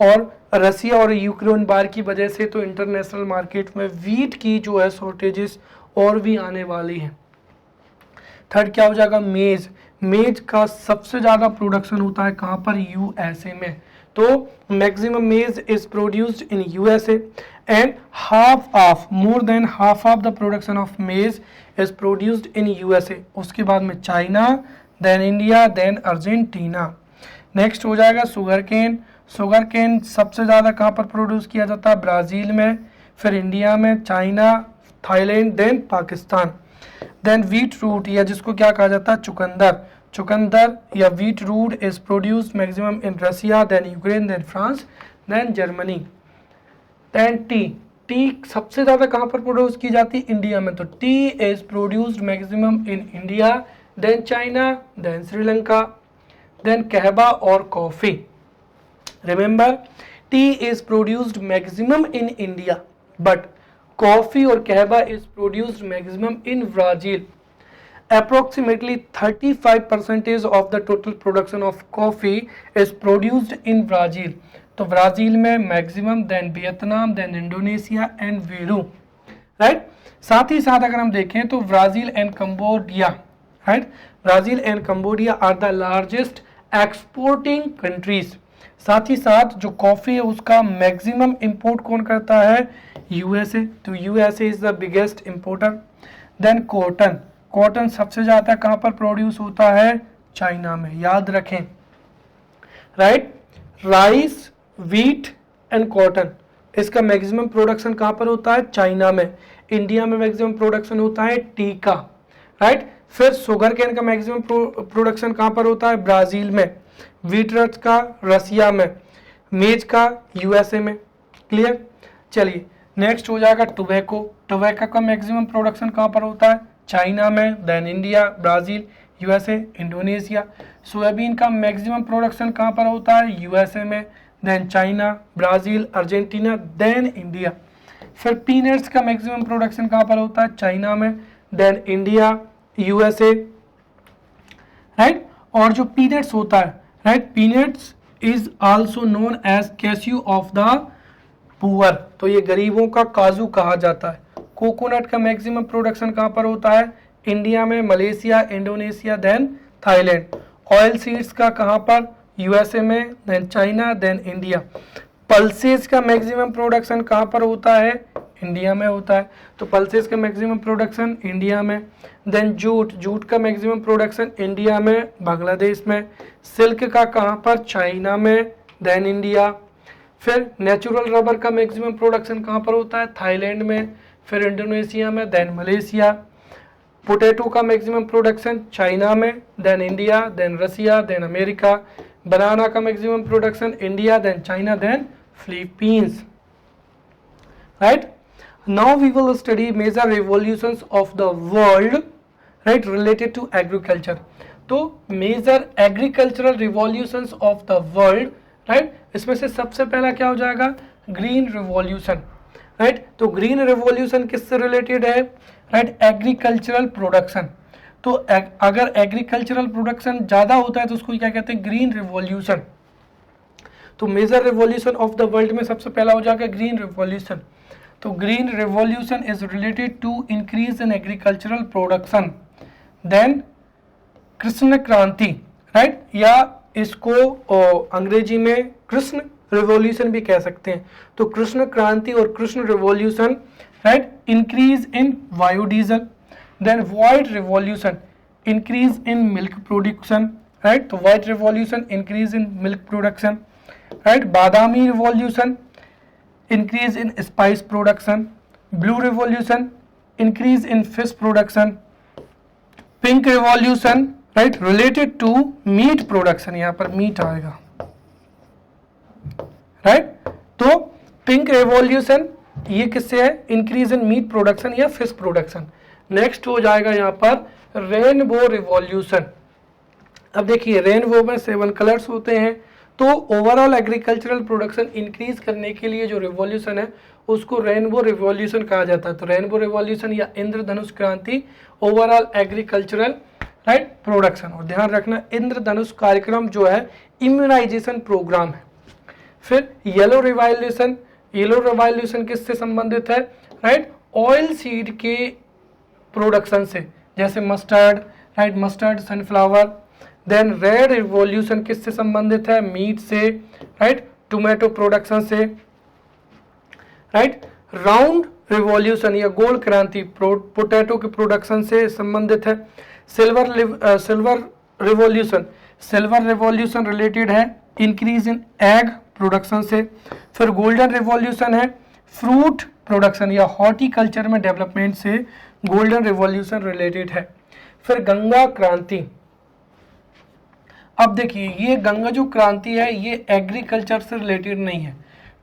और रसिया और यूक्रेन वार की वजह से तो इंटरनेशनल मार्केट में वीट की जो है शॉर्टेजेस और भी आने वाली हैं. थर्ड क्या हो जाएगा, मेज का सबसे ज़्यादा प्रोडक्शन होता है कहाँ पर, यूएसए में. तो मैक्सिमम मेज is produced in USA and more than half of the production of maize is produced in USA. उसके बाद में China, then India, then Argentina. Next हो जाएगा शुगर केन सबसे ज़्यादा कहाँ पर प्रोड्यूस किया जाता है, ब्राज़ील में, फिर इंडिया में, China, Thailand, then Pakistan. Then beetroot या जिसको क्या कहा जाता है, चुकंदर या beetroot is produced maximum in Russia, then Ukraine, then France, then Germany. Then tea सबसे ज़्यादा कहाँ पर प्रोड्यूस की जाती है, इंडिया में. तो tea is produced maximum in India, then China, then Sri Lanka, then कहवा और coffee. Remember, tea is produced maximum in India but coffee और कहवा is produced maximum in Brazil. Approximately 35% of the total production of coffee is produced in Brazil. तो Brazil में maximum, then Vietnam, then Indonesia and Peru, right. साथ ही साथ अगर हम देखें तो Brazil and Cambodia, right, Brazil and Cambodia are the largest exporting countries. साथ ही साथ जो कॉफी है उसका मैक्सिमम इंपोर्ट कौन करता है, यूएसए, तो USA is the biggest importer. Then cotton, cotton सबसे ज्यादा कहां पर प्रोड्यूस होता है, चाइना में, याद रखें, right. Rice, wheat and cotton, इसका मैक्सिमम प्रोडक्शन कहां पर होता है, चाइना में। इंडिया में मैक्सिमम प्रोडक्शन होता है टी का, राइट। फिर शुगर केन का मैक्सिमम प्रोडक्शन कहां पर होता है, ब्राजील में। व्हीट रच का रसिया में, मेज का यूएसए में। क्लियर। चलिए नेक्स्ट हो जाएगा टोबैको, टोबैको का मैक्सिमम प्रोडक्शन कहां पर होता है, चाइना में, then India, Brazil, USA, Indonesia. Soybean का मैक्सिमम प्रोडक्शन कहां पर होता है, यूएसए में, then China, Brazil, Argentina, then India. फिर पीनट्स का मैक्सिमम प्रोडक्शन कहां पर होता है, चाइना में, देन इंडिया, यूएसए, राइट। और जो पीनट्स होता है, right, peanuts is also known as cashew of the poor, तो ये गरीबों का काजू कहा जाता है। कोकोनट का मैक्सिमम प्रोडक्शन कहां पर होता है, इंडिया में, Malaysia, Indonesia, then Thailand. Oil seeds का कहां पर, यूएसए में, then China, then India. Pulses का मैक्सिमम प्रोडक्शन कहां पर होता है, इंडिया में होता है, तो पल्सेस का मैक्सिमम प्रोडक्शन इंडिया में। देन जूट, जूट का मैक्सिमम प्रोडक्शन इंडिया में, बांग्लादेश में। सिल्क का कहां पर, चाइना में, देन इंडिया। फिर नेचुरल रबर का मैक्सिमम प्रोडक्शन कहां पर होता है, थाईलैंड में, फिर इंडोनेशिया में, देन मलेशिया। पोटैटो का मैक्सिमम प्रोडक्शन चाइना में, then India, then Russia, then America. Banana का maximum production India, then China, then Philippines, right. Now we will study major revolutions of the world, right, related to agriculture. तो major agricultural revolutions of the world, right, इसमें से सबसे पहला क्या हो जाएगा, green revolution, right. तो green revolution किससे रिलेटेड है, राइट, एग्रीकल्चरल प्रोडक्शन। तो अगर एग्रीकल्चरल प्रोडक्शन ज्यादा होता है तो उसको क्या कहते हैं, ग्रीन रिवॉल्यूशन। तो major revolution of the world में सबसे पहला हो जाएगा ग्रीन रिवॉल्यूशन। तो green revolution is related to increase in agricultural production. Then कृष्ण क्रांति, राइट, या इसको अंग्रेजी में कृष्ण रिवॉल्यूशन भी कह सकते हैं। तो कृष्ण क्रांति और कृष्ण revolution, right, increase in biodiesel. Then white revolution, increase in milk production, right, तो white revolution increase in milk production, right. बादामी revolution, increase in spice production. Blue revolution, increase in fish production. Pink revolution, right, related to meat production, यहाँ पर meat आएगा, right। तो pink revolution ये किससे है, increase in meat production या fish production। next हो जाएगा यहाँ पर rainbow revolution। अब देखिए रेनबो में 7 कलर्स होते हैं, तो ओवरऑल एग्रीकल्चरल प्रोडक्शन इंक्रीज करने के लिए जो रिवॉल्यूशन है उसको रेनबो रिवॉल्यूशन कहा जाता है। तो रेनबो रिवॉल्यूशन या इंद्रधनुष क्रांति ओवरऑल एग्रीकल्चरल, राइट, प्रोडक्शन। और ध्यान रखना इंद्रधनुष कार्यक्रम जो है इम्यूनाइजेशन प्रोग्राम है। फिर येलो रिवॉल्यूशन, येलो रिवॉल्यूशन किससे संबंधित है, राइट, ऑयल सीड के प्रोडक्शन से, जैसे mustard, right, mustard, sunflower. Then red revolution किससे संबंधित है, मीट से, राइट, टोमेटो प्रोडक्शन से, राइट। राउंड रिवॉल्यूशन या गोल क्रांति पोटैटो के प्रोडक्शन से संबंधित है। Silver revolution, silver revolution related है इंक्रीज इन एग प्रोडक्शन से। फिर गोल्डन रिवॉल्यूशन है फ्रूट प्रोडक्शन या हॉर्टिकल्चर में डेवलपमेंट से गोल्डन रिवॉल्यूशन रिलेटेड है। फिर गंगा क्रांति, अब देखिए ये गंगा जो क्रांति है ये एग्रीकल्चर से रिलेटेड नहीं है।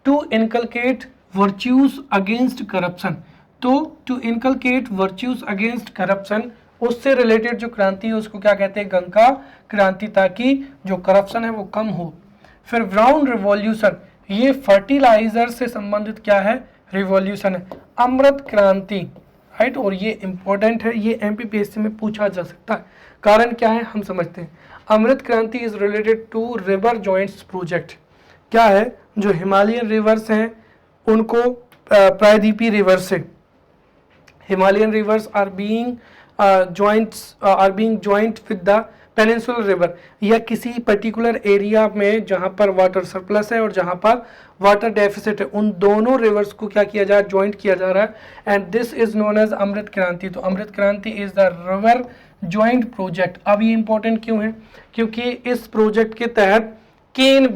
To inculcate virtues against corruption, तो to inculcate virtues against corruption उससे रिलेटेड जो क्रांति है उसको क्या कहते हैं, गंगा क्रांति, ताकि जो करप्शन है वो कम हो। फिर ब्राउन रिवॉल्यूशन, ये फर्टिलाइजर से संबंधित क्या है, रिवॉल्यूशन है। अमृत क्रांति, राइट, और ये इंपॉर्टेंट है, ये एमपीपीएससी में पूछा जा सकता है। कारण क्या है हम समझते हैं। अमृत क्रांति is related to river joints project. क्या है, जो हिमालयन रिवर्स हैं उनको प्रायद्वीपीय रिवर से, Himalayan rivers are being joined with the peninsular river, या किसी पर्टिकुलर एरिया में जहां पर वाटर सरप्लस है और जहां पर वाटर डेफिसिट है, उन दोनों रिवर्स को क्या किया जा रहा है, ज्वाइंट किया जा रहा है, and this is known as अमृत क्रांति। तो अमृत क्रांति is the river joint project. अब ये इंपॉर्टेंट क्यों है, क्योंकि इस प्रोजेक्ट के तहत केन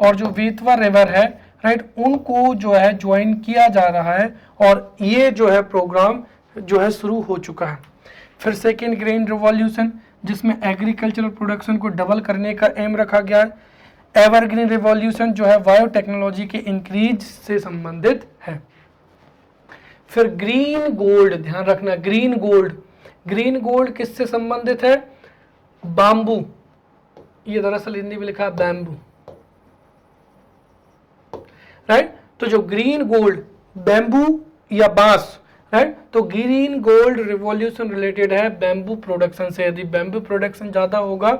और जो बेतवा रिवर है, राइट, उनको जो है ज्वाइन किया जा रहा है, और ये जो है प्रोग्राम जो है शुरू हो चुका है। फिर सेकेंड ग्रीन रिवॉल्यूशन, जिसमें एग्रीकल्चरल प्रोडक्शन को डबल करने का एम रखा गया है। एवरग्रीन रिवॉल्यूशन जो है बायोटेक्नोलॉजी के इंक्रीज से संबंधित है। फिर ग्रीन गोल्ड, ध्यान रखना, ग्रीन गोल्ड किससे संबंधित है, बाम्बू, ये दरअसल हिंदी में लिखा है बैम्बू, राइट। तो जो ग्रीन गोल्ड, बैम्बू या बांस, राइट, तो ग्रीन गोल्ड रिवॉल्यूशन रिलेटेड है बैम्बू प्रोडक्शन से। यदि बैम्बू प्रोडक्शन ज्यादा होगा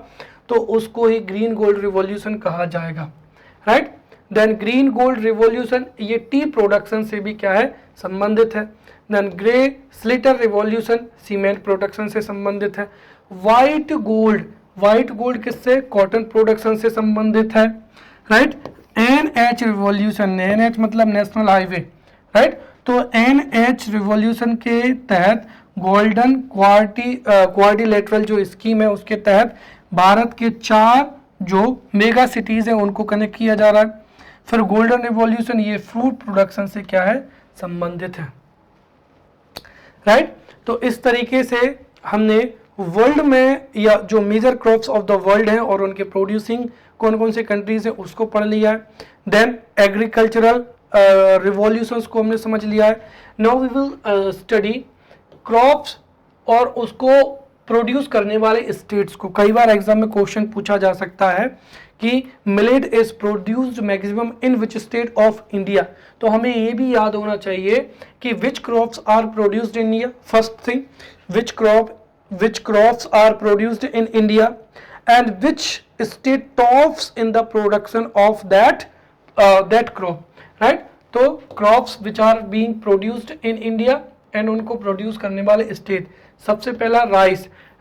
तो उसको ही ग्रीन गोल्ड रिवॉल्यूशन कहा जाएगा, right. Then green gold revolution ये टी प्रोडक्शन से भी क्या है, संबंधित है। Then grey slitter revolution cement production से संबंधित है। व्हाइट गोल्ड किससे, कॉटन प्रोडक्शन से संबंधित है, राइट। NH रिवॉल्यूशन, NH मतलब नेशनल हाईवे, राइट। तो NH रिवॉल्यूशन के तहत गोल्डन क्वाड्रिलेटरल जो स्कीम है उसके तहत भारत के 4 जो मेगा सिटीज हैं उनको कनेक्ट किया जा रहा है। फिर गोल्डन रिवॉल्यूशन ये फ्रूट प्रोडक्शन से क्या है, संबंधित है, राइट। तो इस तरीके से हमने वर्ल्ड में या जो major crops of the world हैं और उनके प्रोड्यूसिंग कौन कौन से कंट्रीज हैं उसको पढ़ लिया है। देन एग्रीकल्चरल रिवॉल्यूशंस को हमने समझ लिया है। Now we will study crops और उसको प्रोड्यूस करने वाले स्टेट्स को। कई बार एग्जाम में क्वेश्चन पूछा जा सकता है कि millet is produced maximum in which state of India, तो हमें ये भी याद होना चाहिए कि which crops are produced in India. First thing, which crops are produced in India and which state tops in the production of that crop, right। तो crops which are being produced in India and उनको produce करने वाले state, सबसे पहला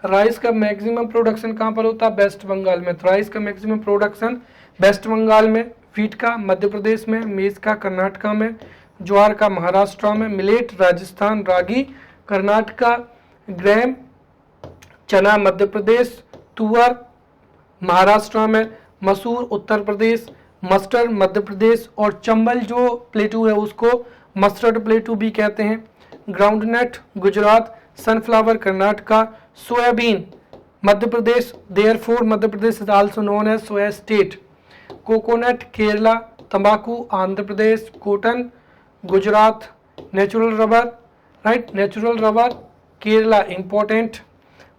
rice का maximum production कहाँ पर होता है, वेस्ट बंगाल में। तो राइस का मैक्सिमम प्रोडक्शन वेस्ट बंगाल में, व्हीट का मध्य प्रदेश में, मेज का कर्नाटका में, ज्वार का महाराष्ट्र में, मिलेट राजस्थान, रागी कर्नाटका, ग्राम चना मध्य प्रदेश, तुअर महाराष्ट्र में, मसूर उत्तर प्रदेश, मस्टर्ड मध्य प्रदेश, और चंबल जो प्लेटू है उसको मस्टर्ड प्लेटू भी कहते हैं। Groundnut Gujarat, sunflower Karnataka, soybean Madhya Pradesh, therefore Madhya Pradesh is also known as soya state. Coconut Kerala, तंबाकू Andhra Pradesh, cotton Gujarat, natural rubber, right, natural rubber Kerala important.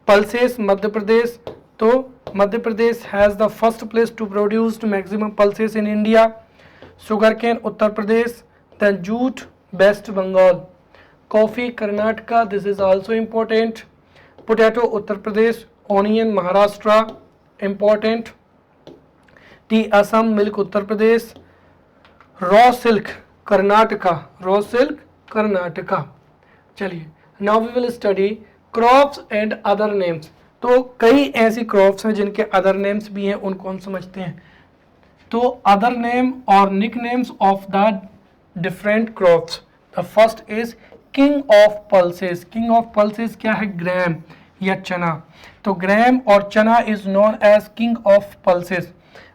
Pulses Madhya Pradesh, तो Madhya Pradesh has the first place to produced maximum pulses in India. Sugar cane Uttar Pradesh, then jute West Bengal. Coffee Karnataka, this is also important. Potato Uttar Pradesh, onion Maharashtra important. T Assam, milk Uttar Pradesh. Raw silk Karnataka, चलिए now we will study crops and other names. तो कई ऐसी crops हैं जिनके other names भी हैं, उनको हम समझते हैं। तो अदर नेम और nick names of the different crops, the first is king of pulses. King of pulses क्या है, ग्राम या चना। तो ग्राम और चना is known as king of pulses.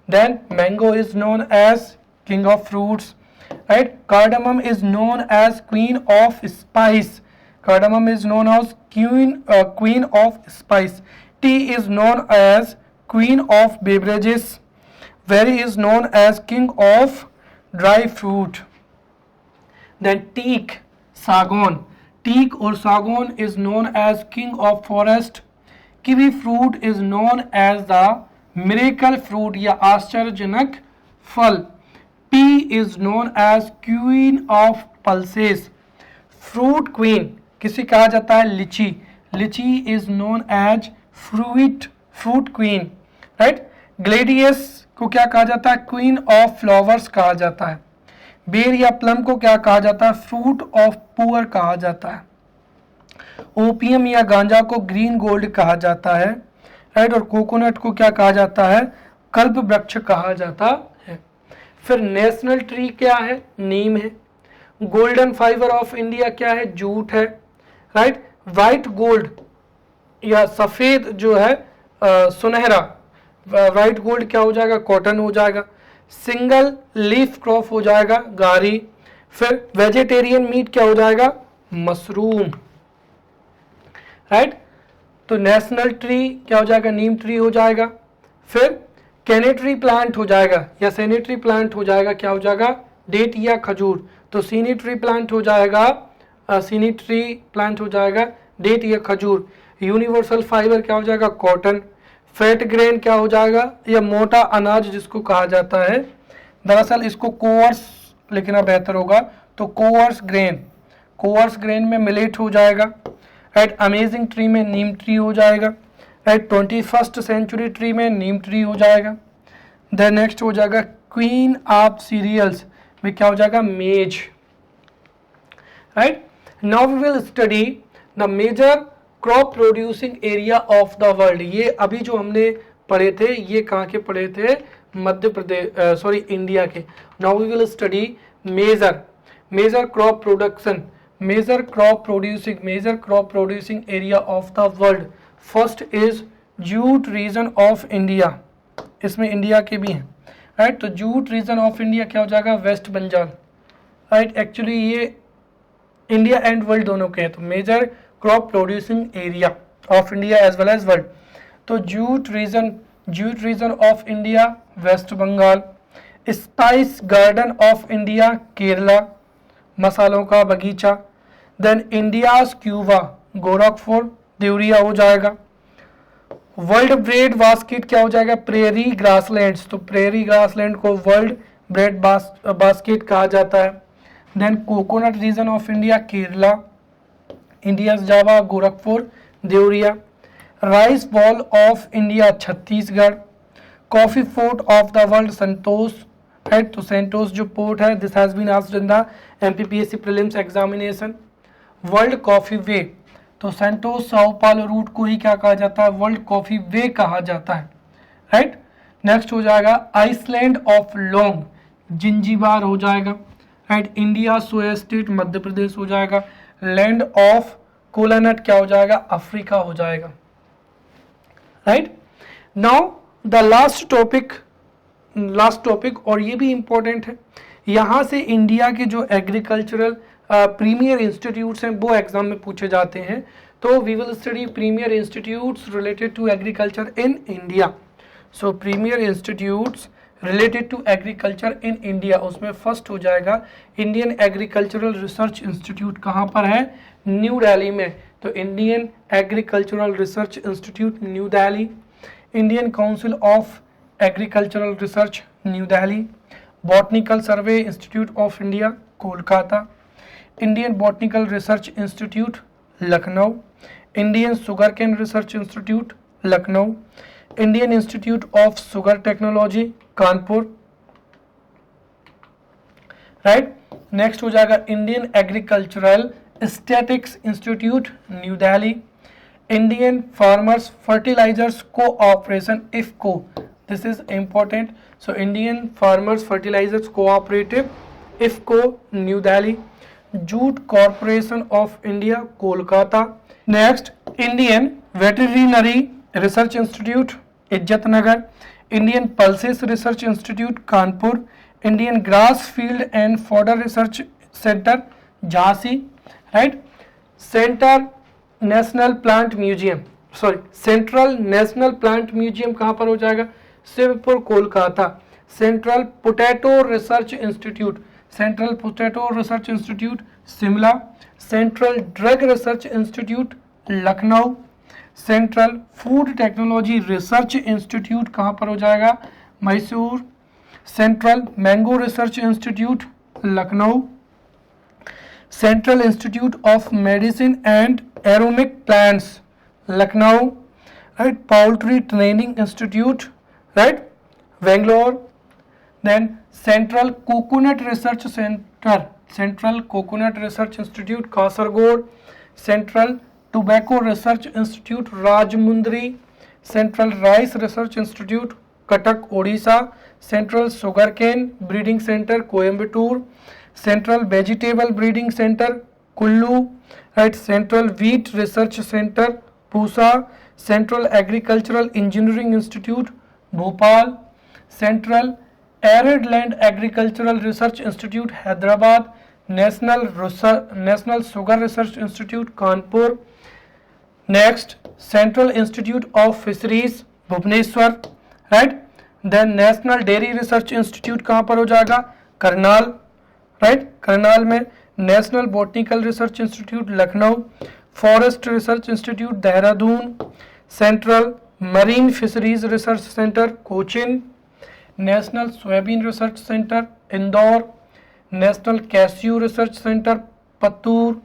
Then mango is known as king of fruits, right. Cardamom is known as queen of spice. Cardamom is known as queen of spice. Tea is known as queen of beverages. Berry is known as king of dry fruit. Then teak, sagon. Teak or sagon is known as king of forest. Kiwi fruit is known as the miracle fruit या आश्चर्यजनक फल. Pea is known as queen of pulses. Fruit queen किसे कहा जाता है, litchi is known as fruit queen, right. Gladiolus को क्या कहा जाता है, क्वीन ऑफ फ्लावर्स कहा जाता है। बेर या प्लम को क्या कहा जाता है? फ्रूट ऑफ पुअर कहा जाता है। ओपियम या गांजा को ग्रीन गोल्ड कहा जाता है, राइट। और कोकोनट को क्या कहा जाता है? कल्प वृक्ष कहा जाता है। फिर नेशनल ट्री क्या है? नीम है। गोल्डन फाइबर ऑफ इंडिया क्या है? जूट है, राइट। व्हाइट गोल्ड या सफेद जो है सुनहरा व्हाइट गोल्ड क्या हो जाएगा? कॉटन हो जाएगा। सिंगल लीफ क्रॉप हो जाएगा गारी। फिर वेजिटेरियन मीट क्या हो जाएगा? Mushroom, right. तो नेशनल ट्री क्या हो जाएगा? नीम ट्री हो जाएगा। फिर कैनेटरी प्लांट हो जाएगा या सैनिटरी प्लांट हो जाएगा, क्या हो जाएगा? डेट या खजूर। तो सीनिट्री प्लांट हो जाएगा, सीनिट्री प्लांट हो जाएगा डेट या खजूर। यूनिवर्सल फाइबर क्या हो जाएगा? कॉटन। फैट ग्रेन क्या हो जाएगा? या मोटा अनाज जिसको कहा जाता है, दरअसल इसको कोअर्स लिखना बेहतर होगा, तो कोअर्स ग्रेन में मिलेट हो जाएगा, राइट। अमेजिंग ट्री में नीम ट्री हो जाएगा, राइट। 21st सेंचुरी ट्री में नीम ट्री हो जाएगा। देन नेक्स्ट हो जाएगा क्वीन ऑफ सीरियल्स में क्या हो जाएगा? Maize, right. Now we will study the major crop producing area of the world. ये अभी जो हमने पढ़े थे, ये कहाँ के पढ़े थे? मध्य प्रदेश, सॉरी इंडिया के। Now we will study major crop production, major crop producing area of the world. First is jute region of India, इसमें इंडिया के भी हैं, राइट। तो जूट रीजन ऑफ इंडिया क्या हो जाएगा? West Bengal, right. एक्चुअली ये इंडिया एंड वर्ल्ड दोनों के हैं। तो major crop producing area of India as well as world. तो jute region of India West Bengal. Spice garden of India Kerala, मसालों का बगीचा। Then India's Cuba Gorakhpur Deoria हो जाएगा। वर्ल्ड ब्रेड बास्केट क्या हो जाएगा? Prairie grasslands. तो प्रेरी ग्रासलैंड को वर्ल्ड ब्रेड बास्केट कहा जाता है। Then coconut region of India Kerala, India's Java Gorakhpur Deoria. Rice bowl of India Chhattisgarh. Coffee port of the world Santos, right. तो सेंटोस जो पोर्ट है, this has been asked in the MPPSC prelims examination. World coffee way, तो Santos Sao Paulo root को ही क्या कहा जाता है? World coffee वे कहा जाता है, राइट। नेक्स्ट हो जाएगा आइसलैंड ऑफ लॉन्ग, जिंजीबार हो जाएगा, right. India soya state Madhya Pradesh हो जाएगा। लैंड ऑफ कोलानट क्या हो जाएगा? अफ्रीका हो जाएगा, right. Now the last topic और ये भी इंपॉर्टेंट है, यहाँ से इंडिया के जो एग्रीकल्चरल प्रीमियर इंस्टीट्यूट्स हैं वो एग्जाम में पूछे जाते हैं। तो we will study premier institutes related to agriculture in India. So premier institutes related to agriculture in India, उसमें फर्स्ट हो जाएगा इंडियन एग्रीकल्चरल रिसर्च इंस्टीट्यूट। कहाँ पर है? न्यू दिल्ली में। तो Indian agricultural research institute new Delhi. Indian council of agricultural research new Delhi. Botanical survey institute of India Kolkata. Indian botanical research institute Lucknow. Indian sugar cane research institute Lucknow. Indian institute of sugar technology Kanpur, right. Next हो जाएगा Indian agricultural statics institute new Delhi. Indian farmers fertilizers cooperation IFFCO, this is important. So Indian farmers fertilizers cooperative IFFCO new Delhi. Jute corporation of India Kolkata. Next Indian veterinary research institute Izzatnagar. Indian pulses research institute Kanpur. Indian grass field and fodder research centre Jhansi, right. Central national plant museum कहाँ पर हो जाएगा? Shivpur Kolkata. Central potato research institute Shimla. Central drug research institute Lucknow. Central food technology research institute कहाँ पर हो जाएगा? Mysore. Central mango research institute Lucknow. Central institute of medicine and aromic plants Lucknow, right. Poultry training institute, right, Bangalore. then Central Coconut Research Center, Central Coconut Research Institute Kasargod, Central Tobacco Research Institute Rajmundry, Central Rice Research Institute Cuttack Odisha, Central Sugarcane Breeding Center Coimbatore, Central Vegetable Breeding Center Kullu, right? Central Wheat Research Center Pusa, Central Agricultural Engineering Institute Bhopal, Central Arid Land Agricultural Research Institute Hyderabad, National Sugar Research Institute Kanpur, next Central Institute of Fisheries Bhubaneswar, right? Then National Dairy Research Institute कहाँ पर हो जाएगा? Karnal, right? Karnal में national botanical research institute Lucknow, forest research institute Dehradun, central marine fisheries research centre Cochin, national soybean research centre Indore, national cashew research centre Puttur,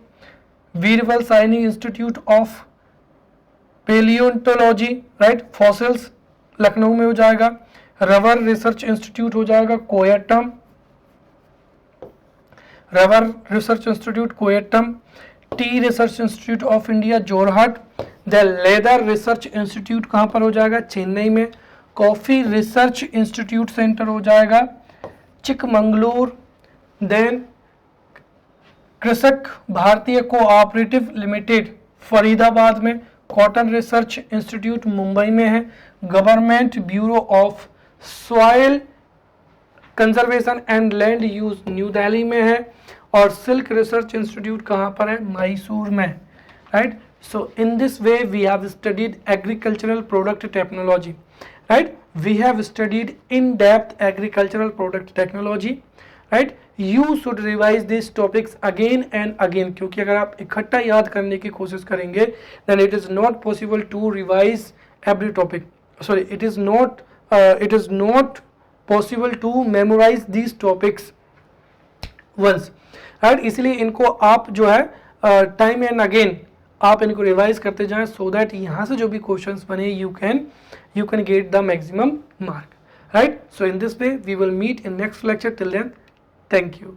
Birbal Sahni institute of palaeontology, right, fossils Lucknow में हो जाएगा, rubber research institute हो जाएगा Kottayam, rubber research institute Kottayam, tea research institute of India Jorhat, the leather research institute कहाँ पर हो जाएगा? चेन्नई में, कॉफी रिसर्च इंस्टीट्यूट सेंटर हो जाएगा चिकमंगलूर, देन कृषक भारतीय कोऑपरेटिव लिमिटेड फरीदाबाद में, कॉटन रिसर्च इंस्टीट्यूट मुंबई में है, government bureau of soil conservation and land use new Delhi में है, और सिल्क रिसर्च इंस्टीट्यूट कहाँ पर है? मैसूर में, right. So in this way we have studied agricultural product technology, right. We have studied in depth agricultural product technology, right. You should revise this topics again and again, क्योंकि अगर आप इकट्ठा याद करने की कोशिश करेंगे then it is not possible to revise every topic, sorry it is not possible to memorise these topics once, right. इसलिए इनको आप जो है टाइम एंड अगेन आप इनको रिवाइज करते जाएं, सो दैट यहाँ से जो भी क्वेश्चंस बने you can get the maximum mark, right. So in this way we will meet in next lecture. Till then, thank you.